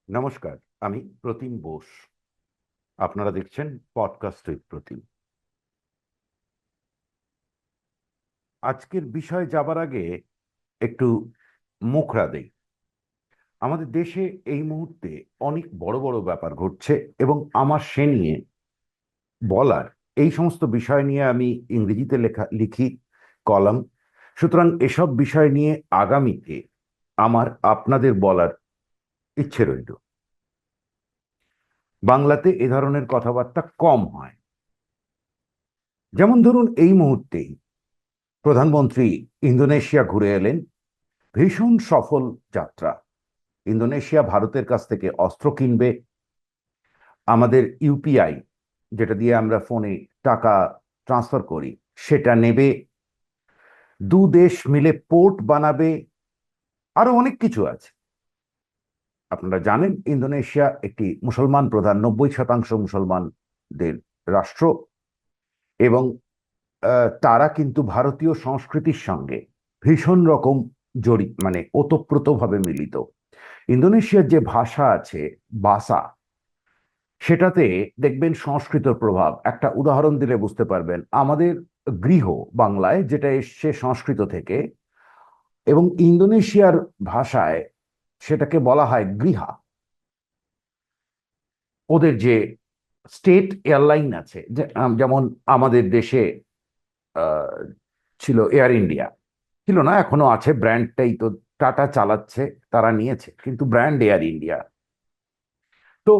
নমস্কার, আমি প্রতিম বোস। আপনারা দেখছেন পডকাস্ট উইথ প্রতিম। আজকের বিষয়ে যাবার আগে একটু মুখরা দেই। আমাদের দেশে এই মুহূর্তে অনেক বড় বড় ব্যাপার ঘটছে এবং আমার সে নিয়ে বলার, এই সমস্ত বিষয় নিয়ে আমি ইংরেজিতে লিখি কলাম। সুতরাং এসব বিষয় নিয়ে আগামীতে আমার আপনাদের বলার ইচ্ছে রইল। বাংলাতে এ ধরনের কথাবার্তা কম হয়। যেমন ধরুন, এই মুহূর্তেই প্রধানমন্ত্রী ইন্দোনেশিয়া ঘুরে এলেন। ভীষণ সফল যাত্রা। ইন্দোনেশিয়া ভারতের কাছ থেকে অস্ত্র কিনবে, আমাদের ইউপিআই, যেটা দিয়ে আমরা ফোনে টাকা ট্রান্সফার করি, সেটা নেবে। দু দেশ মিলে পোর্ট বানাবে, আরো অনেক কিছু আছে। আপনারা জানেন ইন্দোনেশিয়া একটি মুসলমান প্রধান, 90% মুসলমানদের রাষ্ট্র, এবং তারা কিন্তু ভারতীয় সংস্কৃতির সঙ্গে ভীষণ রকম জড়িত, মানে ওতপ্রোতভাবে মিলিত। ইন্দোনেশিয়ার যে ভাষা আছে, বাসা, সেটাতে দেখবেন সংস্কৃত প্রভাব। একটা উদাহরণ দিলে বুঝতে পারবেন। আমাদের গৃহ বাংলায় যেটা এসছে সংস্কৃত থেকে, এবং ইন্দোনেশিয়ার ভাষায় সেটাকে বলা হয় গৃহা। ওদের যে স্টেট এয়ারলাইন আছে, যেমন আমাদের দেশে আহ, ছিল এয়ার ইন্ডিয়া, ছিল না, এখনো আছে, ব্র্যান্ডটাই তো টাটা চালাচ্ছে, তারা নিয়েছে, কিন্তু ব্র্যান্ড এয়ার ইন্ডিয়া। তো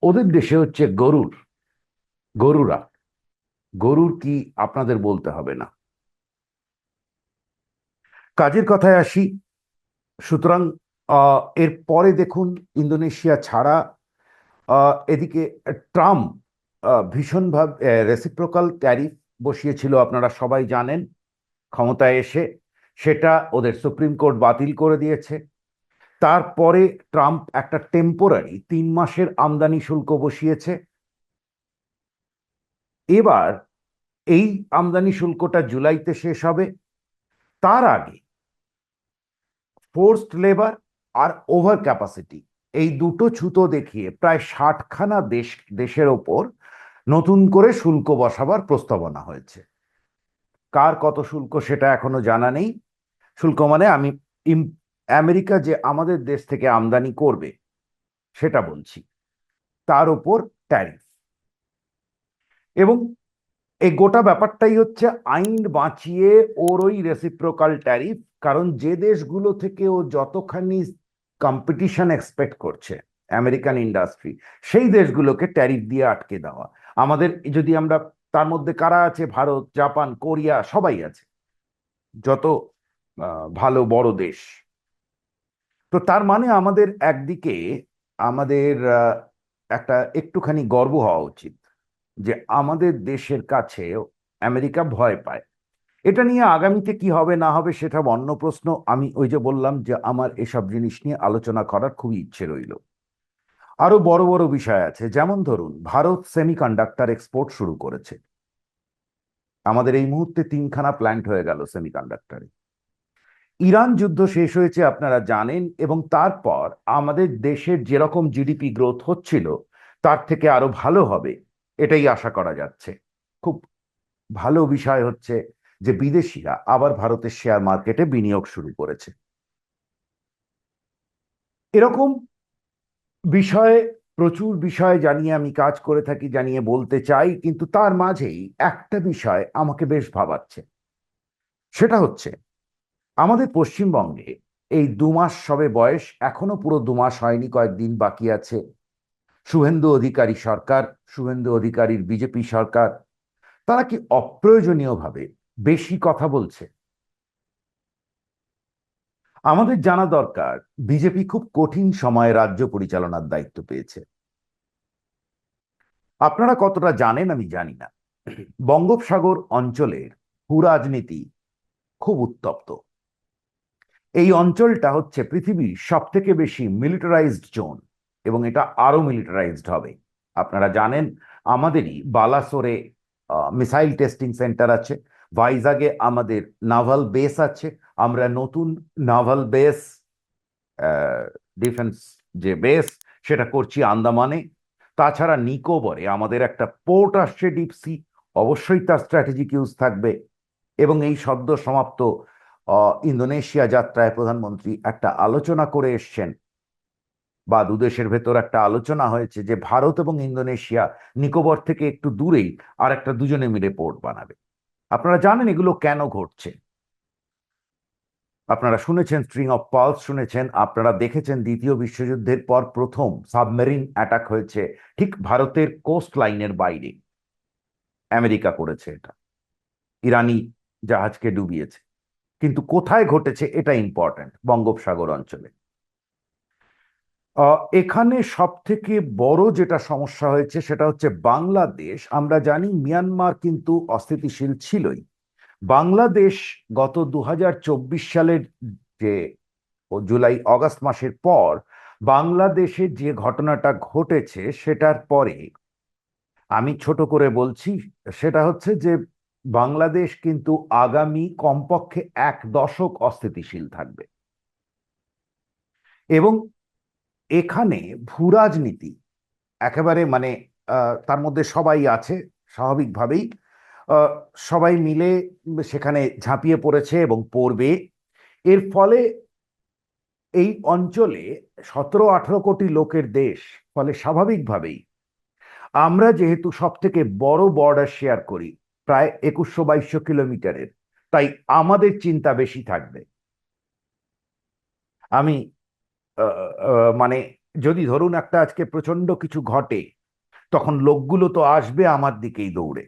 ওদের দেশে হচ্ছে গরুর, গরুরা। গরুর কি আপনাদের বলতে হবে না। কাজের কথায় আসি। সুতরাং এর পরে দেখুন, ইন্দোনেশিয়া ছাড়া এদিকে ট্রাম্প ভীষণভাবে রেসিপ্রোকাল ট্যারিফ বসিয়েছিল, আপনারা সবাই জানেন, ক্ষমতায় এসে। সেটা ওদের সুপ্রিম কোর্ট বাতিল করে দিয়েছে। তারপরে ট্রাম্প একটা টেম্পোরারি 3 মাসের আমদানি শুল্ক বসিয়েছে। এবার এই আমদানি শুল্কটা জুলাইতে শেষ হবে। তার আগে ফোর্সড লেবার আর ওভার ক্যাপাসিটি, এই দুটো ছুতো দেখিয়ে প্রায় 60খানা দেশের ওপর নতুন করে শুল্ক বসাবার প্রস্তাবনা হয়েছে। কার কত শুল্ক সেটা এখনো জানা নেই। শুল্ক মানে আমি আমেরিকা যে আমাদের দেশ থেকে আমদানি করবে সেটা বলছি, তার ওপর ট্যারিফ। এবং এই গোটা ব্যাপারটাই হচ্ছে আইন বাঁচিয়ে ওর ওই রেসিপ্রোকাল ট্যারিফ। কারণ যে দেশগুলো থেকে ও যতখানি কম্পিটিশন এক্সপেক্ট করছে আমেরিকান ইন্ডাস্ট্রি, সেই দেশগুলোকে ট্যারিফ দিয়ে আটকে দেওয়া। আমাদের যদি আমরা, তার মধ্যে কারা আছে? ভারত, জাপান, কোরিয়া, সবাই আছে, যত ভালো বড় দেশ। তো তার মানে আমাদের একদিকে আমাদের একটা একটুখানি গর্ব হওয়া উচিত যে আমাদের দেশের কাছে আমেরিকা ভয় পায়। এটা নিয়ে আগামীতে কি হবে না হবে সেটা অন্য প্রশ্ন। আমি ওই যে বললাম যে আমার এসব জিনিস নিয়ে আলোচনা করার খুবই ইচ্ছে রইল। আরো বড় বড় বিষয় আছে, যেমন ধরুন ভারত সেমিকন্ডাক্টর এক্সপোর্ট শুরু করেছে। আমাদের এই মুহূর্তে 3খানা প্ল্যান্ট হয়ে গেল সেমিকন্ডাক্টরে। ইরান যুদ্ধ শেষ হয়েছে আপনারা জানেন, এবং তারপর আমাদের দেশের যেরকম জিডিপি গ্রোথ হচ্ছিল তার থেকে আরো ভালো হবে, এটাই আশা করা যাচ্ছে। খুব ভালো বিষয় হচ্ছে যে বিদেশিরা আবার ভারতের শেয়ার মার্কেটে বিনিয়োগ শুরু করেছে। এরকম বিষয়ে, প্রচুর বিষয় জানিয়ে আমি কাজ করে থাকি, জানিয়ে বলতে চাই, কিন্তু তার মাঝেই একটা বিষয় আমাকে বেশ ভাবাচ্ছে। সেটা হচ্ছে আমাদের পশ্চিমবঙ্গে এই 2 মাস সবে বয়স, এখনো পুরো 2 মাস হয়নি, কয়েকদিন বাকি আছে। শুভেন্দু অধিকারী সরকার, শুভেন্দু অধিকারীর বিজেপি সরকার, তারা কি অপ্রয়োজনীয়ভাবে বেশি কথা বলছে? আমাদের জানা দরকার, বিজেপি খুব কঠিন সময়ে রাজ্য পরিচালনার দায়িত্ব পেয়েছে। আপনারা কতটা জানেন আমি জানি না, বঙ্গোপসাগর অঞ্চলের ভূ রাজনীতি খুব উত্তপ্ত। এই অঞ্চলটা হচ্ছে পৃথিবীর সব থেকে বেশি মিলিটারাইজড জোন, এবং এটা আরো মিলিটারাইজড হবে। আপনারা জানেন আমাদেরই বালাসোরে মিসাইল টেস্টিং সেন্টার আছে, ভাইজাগে আমাদের নাভাল বেস আছে। আমরা নতুন নাভাল বেস, ডিফেন্স যে বেস, সেটা করছি আন্দামানে। তাছাড়া নিকোবরে আমাদের একটা পোর্ট আসছে, ডিপসি, অবশ্যই তার স্ট্র্যাটেজিক ইউজ থাকবে। এবং এই সদ্য সমাপ্ত ইন্দোনেশিয়া যাত্রায় প্রধানমন্ত্রী একটা আলোচনা করে এসছেন, বা দুদেশের ভেতর একটা আলোচনা হয়েছে যে ভারত এবং ইন্দোনেশিয়া নিকোবর থেকে একটু দূরেই আর একটা দুজনে মিলে পোর্ট বানাবে। আপনারা জানেন এগুলো কেন ঘটছে? আপনারা শুনেছেন স্ট্রিং অফ পার্লস, শুনেছেন, আপনারা দেখেছেন দ্বিতীয় বিশ্বযুদ্ধের পর প্রথম সাবমেরিন অ্যাটাক হয়েছে ঠিক ভারতের কোস্ট লাইনের বাইরে। আমেরিকা করেছে এটা, ইরানি জাহাজকে ডুবিয়েছে। কিন্তু কোথায় ঘটেছে এটা ইম্পর্ট্যান্ট, বঙ্গোপসাগর অঞ্চলে। এখানে সব থেকে বড় যেটা সমস্যা হয়েছে সেটা হচ্ছে বাংলাদেশ। আমরা জানি মিয়ানমার কিন্তু অস্থিতিশীল ছিলই। বাংলাদেশ গত 2024 সালের যে জুলাই আগস্ট মাসের পর বাংলাদেশে যে ঘটনাটা ঘটেছে সেটার পরে আমি ছোট করে বলছি, সেটা হচ্ছে যে বাংলাদেশ কিন্তু আগামী কমপক্ষে 1 দশক অস্থিতিশীল থাকবে। এবং এখানে ভূ রাজনীতি একেবারে মানে তার মধ্যে সবাই আছে স্বাভাবিকভাবেই। আহ, সবাই মিলে সেখানে ঝাঁপিয়ে পড়েছে এবং পড়বে। এর ফলে এই অঞ্চলে 17-18 কোটি লোকের দেশ, ফলে স্বাভাবিকভাবেই আমরা যেহেতু সব থেকে বড় বর্ডার শেয়ার করি, প্রায় 2100-2200 কিলোমিটারের, তাই আমাদের চিন্তা বেশি থাকবে। আমি মানে যদি ধরুন একটা আজকে প্রচন্ড কিছু ঘটে, তখন লোকগুলো তো আসবে আমার দিকেই দৌড়ে।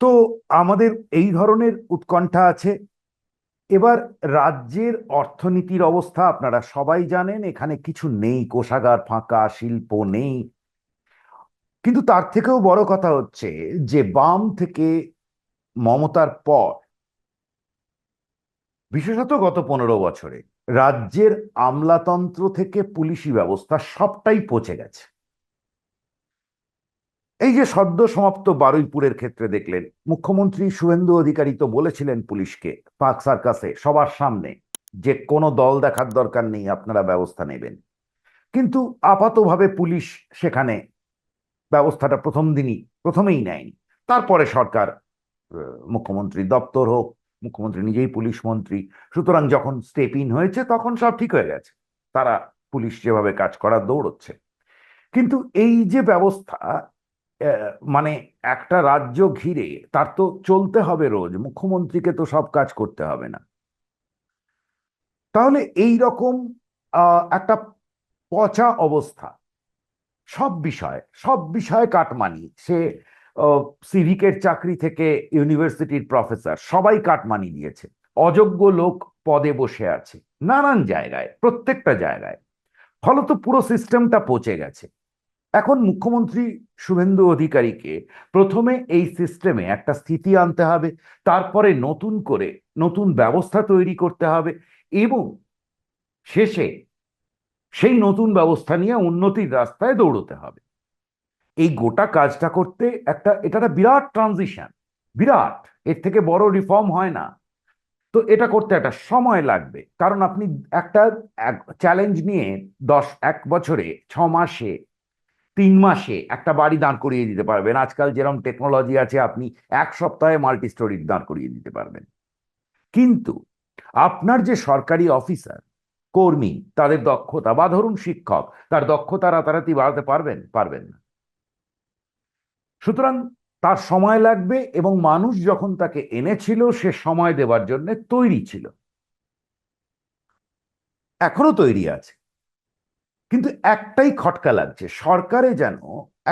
তো আমাদের এই ধরনের উৎকণ্ঠা আছে। এবার রাজ্যের অর্থনীতির অবস্থা আপনারা সবাই জানেন, এখানে কিছু নেই, কোষাগার ফাঁকা, শিল্প নেই। কিন্তু তার থেকেও বড় কথা হচ্ছে যে বাম থেকে মমতার পর, বিশেষত গত 15 বছরে, রাজ্যের আমলাতন্ত্র থেকে পুলিশি ব্যবস্থা সবটাই পচে গেছে। এই যে সদ্য সমাপ্ত বারুইপুরের ক্ষেত্রে দেখলেন, মুখ্যমন্ত্রী শুভেন্দু অধিকারী তো বলেছিলেন পুলিশকে পার্ক সার্কাসে সবার সামনে যে কোনো দল দেখার দরকার নেই, আপনারা ব্যবস্থা নেবেন। কিন্তু আপাতভাবে পুলিশ সেখানে ব্যবস্থাটা প্রথমেই নেয়নি। তারপরে সরকার, মুখ্যমন্ত্রী দপ্তর হোক, মুখ্যমন্ত্রী নিজেই পুলিশ মন্ত্রী, সুতরাং যখন স্টেপ ইন হয়েছে তখন সব ঠিক হয়ে গেছে। তারা পুলিশ যেভাবে কাজ করার দৌড়চ্ছে। কিন্তু এই যে ব্যবস্থা, মানে একটা রাজ্য ঘিরে তার তো চলতে হবে রোজ, মুখ্যমন্ত্রীকে তো সব কাজ করতে হবে না। তাহলে এই রকম একটা পচা অবস্থা, সব বিষয়ে কাটমানি, সে সিভিকের চাকরি থেকে ইউনিভার্সিটির প্রফেসর সবাই কাটমানি দিয়েছে। অযোগ্য লোক পদে বসে আছে নানান জায়গায়, প্রত্যেকটা জায়গায়। ফলত পুরো সিস্টেমটা পচে গেছে। এখন মুখ্যমন্ত্রী শুভেন্দু অধিকারীকে প্রথমে এই সিস্টেমে একটা স্থিতি আনতে হবে, তারপরে নতুন করে নতুন ব্যবস্থা তৈরি করতে হবে, এবং শেষে সেই নতুন ব্যবস্থা নিয়ে উন্নতির রাস্তায় দৌড়তে হবে। এই গোটা কাজটা করতে এটা একটা বিরাট ট্রানজিশন, বিরাট, এর থেকে বড় রিফর্ম হয় না। তো এটা করতে একটা সময় লাগবে, কারণ আপনি একটা চ্যালেঞ্জ নিয়ে 1 বছরে, 6 মাসে, 3 মাসে একটা বাড়ি দাঁড় করিয়ে দিতে পারবেন। আজকাল যেরকম টেকনোলজি আছে, আপনি 1 সপ্তাহে মাল্টি স্টোরি দাঁড় করিয়ে দিতে পারবেন। কিন্তু আপনার যে সরকারি অফিসার কর্মী, তাদের দক্ষতা, বা ধরুন শিক্ষক, তার দক্ষতা রাতারাতি বাড়াতে পারবেন না। সুতরাং তার সময় লাগবে, এবং মানুষ যখন তাকে এনেছিল সে সময় দেওয়ার জন্য তৈরি ছিল, এখনো তৈরি আছে। কিন্তু একটাই খটকা লাগছে, সরকারে যেন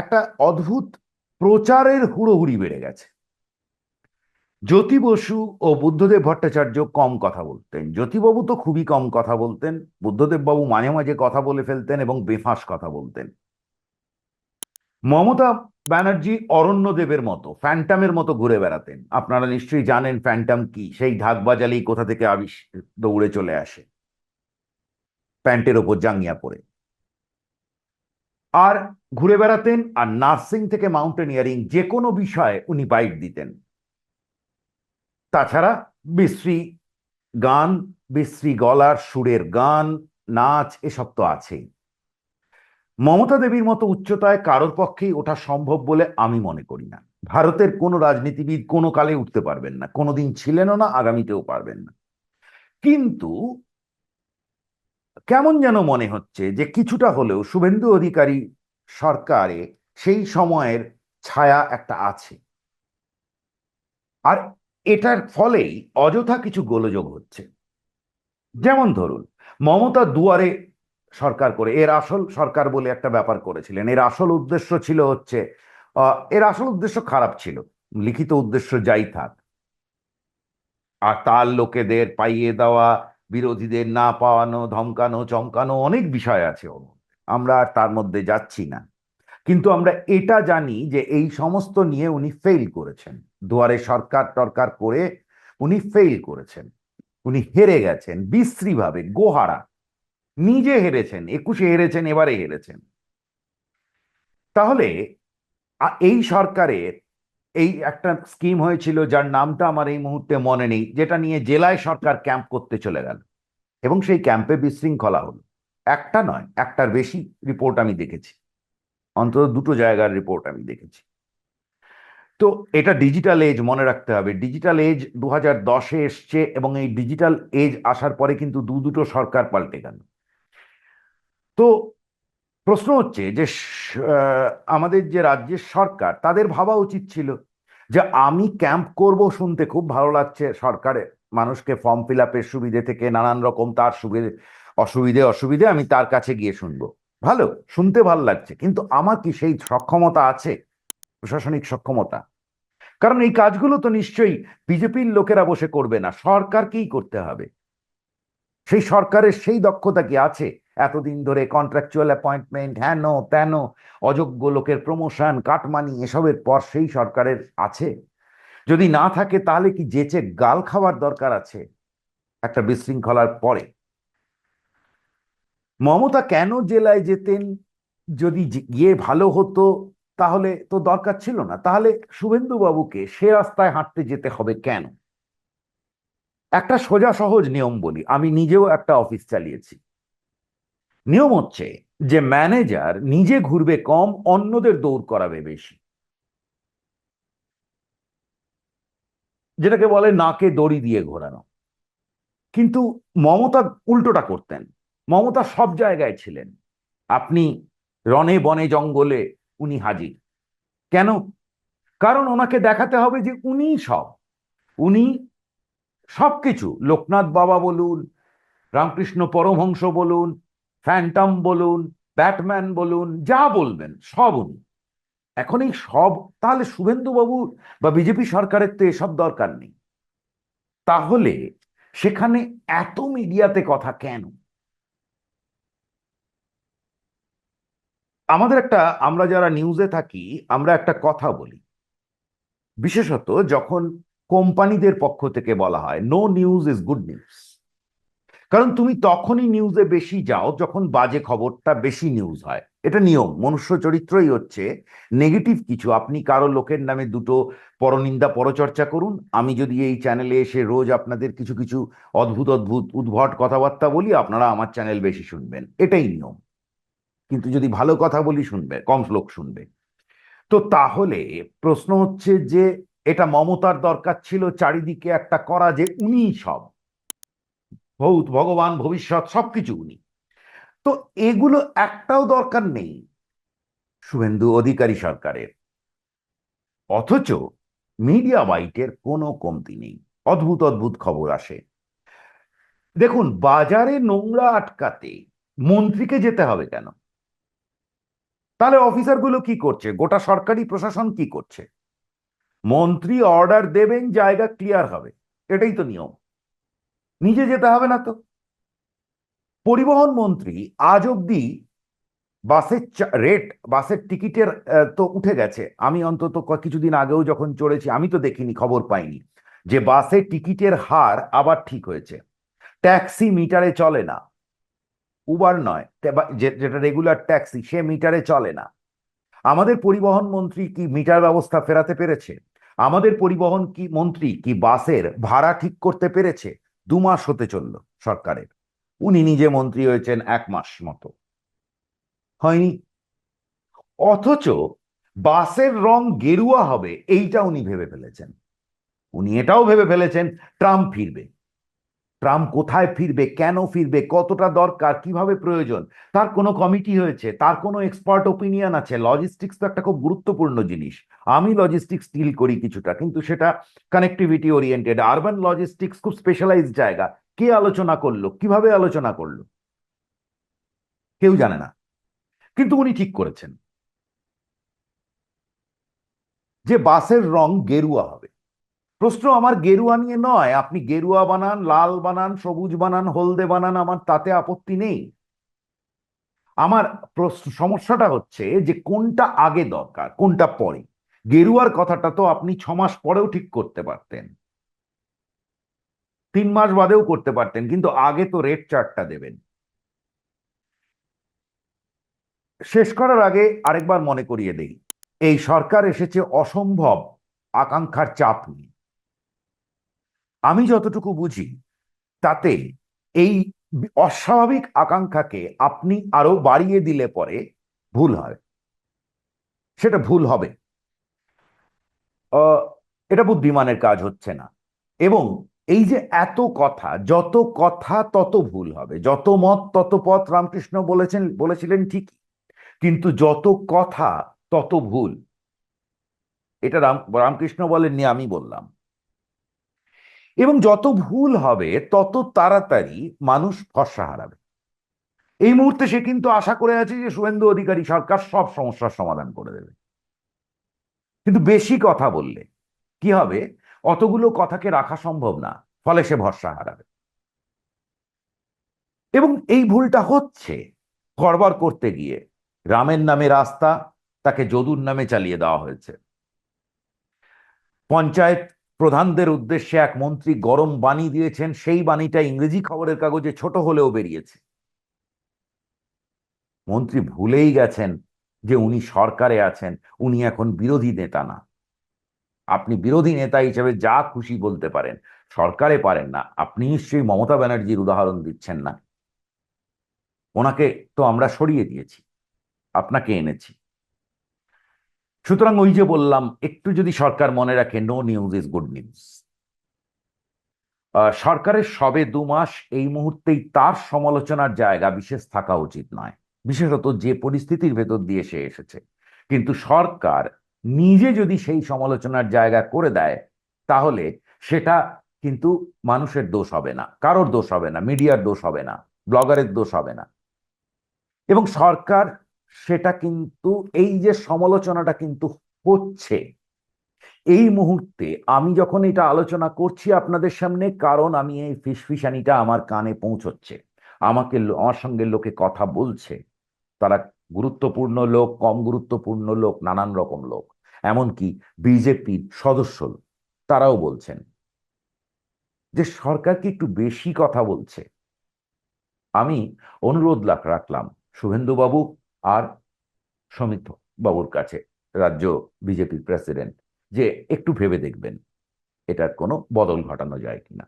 একটা অদ্ভুত প্রচারের হুড়োহুড়ি বেড়ে গেছে। জ্যোতি বসু ও বুদ্ধদেব ভট্টাচার্য কম কথা বলতেন, জ্যোতিবাবু তো খুবই কম কথা বলতেন, বুদ্ধদেব বাবু মাঝে মাঝে কথা বলে ফেলতেন এবং বেফাঁস কথা বলতেন। মমতা ব্যানার্জি অরণ্যদেবের মতো, ফ্যান্টামের মতো ঘুরে বেড়াতেন। আপনারা নিশ্চয়ই জানেন ফ্যান্টাম কি, সেই ঢাক বাজালেই কোথা থেকে দৌড়ে চলে আসে প্যান্টের ওপর জাঙ্গিয়া পরে। আর ঘুরে বেড়াতেন, আর নার্সিং থেকে মাউন্টেনিয়ারিং যে কোনো বিষয়ে উনি বাইট দিতেন। তাছাড়া বিশ্রী গান, বিশ্রী গলার সুরের গান, নাচ, এসব তো আছেই। মমতা দেবীর মতো উচ্চতায় কারোর পক্ষেই ওঠা সম্ভব বলে আমি মনে করি না। ভারতের কোনো রাজনীতিবিদ কোনো কালে উঠতে পারবেন না, কোনোদিন ছিলেনও না, আগামীতেও পারবেন না। কিন্তু কেমন যেন মনে হচ্ছে যে কিছুটা হলেও শুভেন্দু অধিকারী সরকারে সেই সময়ের ছায়া একটা আছে। আর এটার ফলেই অযথা কিছু গোলযোগ হচ্ছে। যেমন ধরুন, মমতা দুয়ারে সরকার করে এর আসল সরকার বলে একটা ব্যাপার করেছিলেন। এর আসল উদ্দেশ্য ছিল হচ্ছে এর আসল উদ্দেশ্য খারাপ ছিল, লিখিত উদ্দেশ্য যাই থাক। আর তার লোকেদের পাইয়ে দেওয়া, বিরোধীদের না পাওয়ানো, ধমকানো চমকানো, অনেক বিষয় আছে ওর মধ্যে। আমরা আর তার মধ্যে যাচ্ছি না। কিন্তু আমরা এটা জানি যে এই সমস্ত নিয়ে উনি ফেল করেছেন। দুয়ারে সরকার টরকার করে উনি ফেল করেছেন। উনি হেরে গেছেন বিশ্রীভাবে, গোহারা। নিজে হেরেছেন, 21-এ হেরেছেন, এবারে হেরেছেন। তাহলে এই সরকারের এই একটা স্কিম হয়েছিল যার নামটা আমার এই মুহূর্তে মনে নেই, যেটা নিয়ে জেলায় সরকার ক্যাম্প করতে চলে গেল এবং সেই ক্যাম্পে বিশৃঙ্খলা হলো। একটা নয়, একটার বেশি রিপোর্ট আমি দেখেছি, অন্তত দুটো জায়গার রিপোর্ট আমি দেখেছি। তো এটা ডিজিটাল এজ, মনে রাখতে হবে। ডিজিটাল এজ 2010-এ এসছে এবং এই ডিজিটাল এজ আসার পরে কিন্তু দুটো সরকার পাল্টে গেল। তো প্রশ্ন হচ্ছে যে আমাদের যে রাজ্যের সরকার, তাদের ভাবা উচিত ছিল যে আমি ক্যাম্প করব, শুনতে খুব ভালো লাগছে, সরকারের মানুষকে ফর্ম ফিল আপের সুবিধে থেকে নানান রকম তার সুবিধে অসুবিধে অসুবিধে আমি তার কাছে গিয়ে শুনবো। ভালো, শুনতে ভালো লাগছে, কিন্তু আমার কি সেই সক্ষমতা আছে, প্রশাসনিক সক্ষমতা? কারণ এই কাজগুলো তো নিশ্চয়ই বিজেপির লোকেরা বসে করবে না, সরকারকেই করতে হবে। সেই সরকারের সেই দক্ষতা কি আছে? এতদিন ধরে কন্ট্রাকচুয়াল অ্যাপয়েন্টমেন্ট, হেন তেন, অযোগ্য লোকের প্রমোশন, কাটমানি, এসবের পর সেই সরকারের আছে? যদি না থাকে তাহলে কি যেচে গাল খাওয়ার দরকার আছে একটা বিশৃঙ্খলার পরে? মমতা কেন জেলায় যেতেন? যদি গিয়ে ভালো হতো তাহলে তো দরকার ছিল না। তাহলে শুভেন্দু বাবুকে সে রাস্তায় হাঁটতে যেতে হবে কেন? একটা সোজা সহজ নিয়ম বলি, আমি নিজেও একটা অফিস চালিয়েছি। নিয়ম হচ্ছে যে ম্যানেজার নিজে ঘুরবে কম, অন্যদের দৌড় করাবে বেশি, যেটাকে বলে নাকে দড়ি দিয়ে ঘোরানো। কিন্তু মমতা উল্টোটা করতেন। মমতা সব জায়গায় ছিলেন। আপনি রনে বনে জঙ্গলে উনি হাজির। কেন? কারণ ওনাকে দেখাতে হবে যে উনিই সব। উনি সবকিছু, লোকনাথ বাবা বলুন, রামকৃষ্ণ পরমহংস বলুন, ফ্যান্টম বলুন, ব্যাটম্যান বলুন, যা বলবেন সব উনি। এখন এই সব, তাহলে শুভেন্দু বাবু বা বিজেপি সরকারের তো এসব দরকার নেই। তাহলে সেখানে এত মিডিয়াতে কথা কেন? আমাদের একটা, আমরা যারা নিউজে থাকি, আমরা একটা কথা বলি, বিশেষত যখন কোম্পানিদের পক্ষ থেকে বলা হয় no news is good news. কারণ তুমি তখনই নিউজে বেশি যাও যখন বাজে খবরটা বেশি নিউজ হয়। এটা নিয়ম, মনুষ্য চরিত্রই হচ্ছে। নেগেটিভ কিছু, আপনি কারো লোকের নামে দুটো পরনিন্দা পরচর্চা করুন, আমি যদি এই চ্যানেলে এসে রোজ আপনাদের কিছু কিছু অদ্ভুত অদ্ভুত উদ্ভট কথাবার্তা বলি, আপনারা আমার চ্যানেল বেশি শুনবেন, এটাই নিয়ম। কিন্তু যদি ভালো কথা বলি, শুনবে কম লোক শুনবে। তো তাহলে প্রশ্ন হচ্ছে যে এটা মমতার দরকার ছিল চারিদিকে একটা করা, যে উনিই সব, ভূত ভগবান ভবিষ্যৎ সবকিছু উনি। তো এগুলো একটাও দরকার নেই শুভেন্দু অধিকারী সরকারের। অথচ মিডিয়া বাইটের কোনো কমতি নেই, অদ্ভুত অদ্ভুত খবর আসে। দেখুন, বাজারে নোংরা আটকাতে মন্ত্রীকে যেতে হবে কেন? তাহলে অফিসারগুলো কি করছে, গোটা সরকারি প্রশাসন কি করছে? মন্ত্রী অর্ডার দেবেন, জায়গা ক্লিয়ার হবে, এটাই তো নিয়ম। নিজে যেতে হবে না তো। পরিবহন মন্ত্রী আজ অব্দি বাসের রেট, বাসের টিকিটের তো উঠে গেছে। আমি অন্তত কিছুদিন আগেও যখন চড়েছি, আমি তো দেখিনি, খবর পাইনি যে বাসের টিকিটের হার আবার ঠিক হয়েছে। ট্যাক্সি মিটারে চলে না, উবার নয়, যেটা রেগুলার ট্যাক্সি, সে মিটারে চলে না। আমাদের পরিবহন মন্ত্রী কি মিটার ব্যবস্থা ফেরাতে পেরেছে? আমাদের পরিবহন কি মন্ত্রী কি বাসের ভাড়া ঠিক করতে পেরেছে? 2 মাস হতে চলল সরকারের, উনি নিজে মন্ত্রী হয়েছেন 1 মাস মতো, হয়নি। অথচ বাসের রং গেরুয়া হবে এইটা উনি ভেবে ফেলেছেন। উনি এটাও ভেবে ফেলেছেন ট্রাম্প ফিরবে। ট্রাম্প কোথায় ফিরবে, কেন ফিরবে, কতটা দরকার, কিভাবে প্রয়োজন, তার কোনো কমিটি হয়েছে, তার কোনো এক্সপার্ট ওপিনিয়ন আছে। লজিস্টিক্স তো একটা খুব গুরুত্বপূর্ণ জিনিস। আমি লজিস্টিক্স ডিল করি কিছুটা, কিন্তু সেটা কানেক্টিভিটি ওরিয়েন্টেড। আরবান লজিস্টিক্স খুব স্পেশালাইজড জায়গা। কে আলোচনা করলো, কিভাবে আলোচনা করলো, কেউ জানে না। কিন্তু উনি ঠিক করেছেন যে বাসের রং গেরুয়া হবে। প্রশ্ন আমার গেরুয়া নিয়ে নয়, আপনি গেরুয়া বানান, লাল বানান, সবুজ বানান, হলদে বানান, আমার তাতে আপত্তি নেই। আমার প্রশ্ন, সমস্যাটা হচ্ছে যে কোনটা আগে দরকার, কোনটা পরে। গেরুয়ার কথাটা তো আপনি 6 মাস পরেও ঠিক করতে পারতেন, 3 মাস বাদেও করতে পারতেন, কিন্তু আগে তো রেড চার্টটা দেবেন। শেষ করার আগে আরেকবার মনে করিয়ে দেই, এই সরকার এসেছে অসম্ভব আকাঙ্ক্ষার চাপ নিয়ে। আমি যতটুকু বুঝি তাতে এই অস্বাভাবিক আকাঙ্ক্ষাকে আপনি আরো বাড়িয়ে দিলে পরে ভুল হয়, সেটা ভুল হবে। আহ, এটা বুদ্ধিমানের কাজ হচ্ছে না। এবং এই যে এত কথা, যত কথা তত ভুল হবে, যত মত তত পথ, রামকৃষ্ণ বলেছিলেন ঠিক, কিন্তু যত কথা তত ভুল। এটা রামকৃষ্ণ বলেননি, আমি বললাম। এবং যত ভুল হবে তত তাড়াতাড়ি মানুষ ভরসা হারাবে। এই মুহূর্তে সে কিন্তু আশা করে আছে যে শুভেন্দু অধিকারী সরকার সব সমস্যার সমাধান করে দেবে। কিন্তু বেশি কথা বললে কি হবে, অতগুলো কথাকে রাখা সম্ভব না, ফলে সে ভরসা হারাবে। এবং এই ভুলটা হচ্ছে গড়বড় করতে গিয়ে। রামের নামে রাস্তা, তাকে যদুর নামে চালিয়ে দেওয়া হয়েছে। পঞ্চায়েত প্রধানদের উদ্দেশ্যে এক মন্ত্রী গরম বাণী দিয়েছেন, সেই বাণীটা ইংরেজি খবরের কাগজে ছোট হলেও বেরিয়েছে। মন্ত্রী ভুলেই গেছেন যে উনি সরকারে আছেন, উনি এখন বিরোধী নেতা না। আপনি বিরোধী নেতা হিসেবে যা খুশি বলতে পারেন, সরকারে পারেন না। আপনি নিশ্চয়ই মমতা ব্যানার্জির উদাহরণ দিচ্ছেন না। ওনাকে তো আমরা সরিয়ে দিয়েছি, আপনাকে এনেছি। সুতরাং ওই যে বললাম, একটু যদি সরকার মনে রাখে, no news is good news. সরকারের সবে 2 মাস, এই মুহূর্তেই তার সমালোচনার জায়গা বিশেষ থাকা উচিত নয়, বিশেষত যে পরিস্থিতির ভেতর দিয়ে সে এসেছে। কিন্তু সরকার নিজে যদি সেই সমালোচনার জায়গা করে দেয়, তাহলে সেটা কিন্তু মানুষের দোষ হবে না, কারোর দোষ হবে না, মিডিয়ার দোষ হবে না, ব্লগারের দোষ হবে না। এবং সরকার সেটা কিন্তু, এই যে সমালোচনাটা কিন্তু হচ্ছে এই মুহূর্তে, আমি যখন এটা আলোচনা করছি আপনাদের সামনে, কারণ আমি এই ফিসফিসানিটা আমার কানে পৌঁছচ্ছে। আমার সঙ্গে লোকে কথা বলছে, তারা গুরুত্বপূর্ণ লোক, কম গুরুত্বপূর্ণ লোক, নানান রকম লোক, এমনকি বিজেপির সদস্য, তারাও বলছেন যে সরকার কি একটু বেশি কথা বলছে। আমি অনুরোধ রাখলাম শুভেন্দু বাবু আর সমিত বাবুর কাছে, রাজ্য বিজেপির প্রেসিডেন্ট, যে একটু ভেবে দেখবেন এটার কোনো বদল ঘটানো যায় কিনা।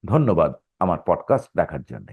ধন্যবাদ আমার পডকাস্ট দেখার জন্য।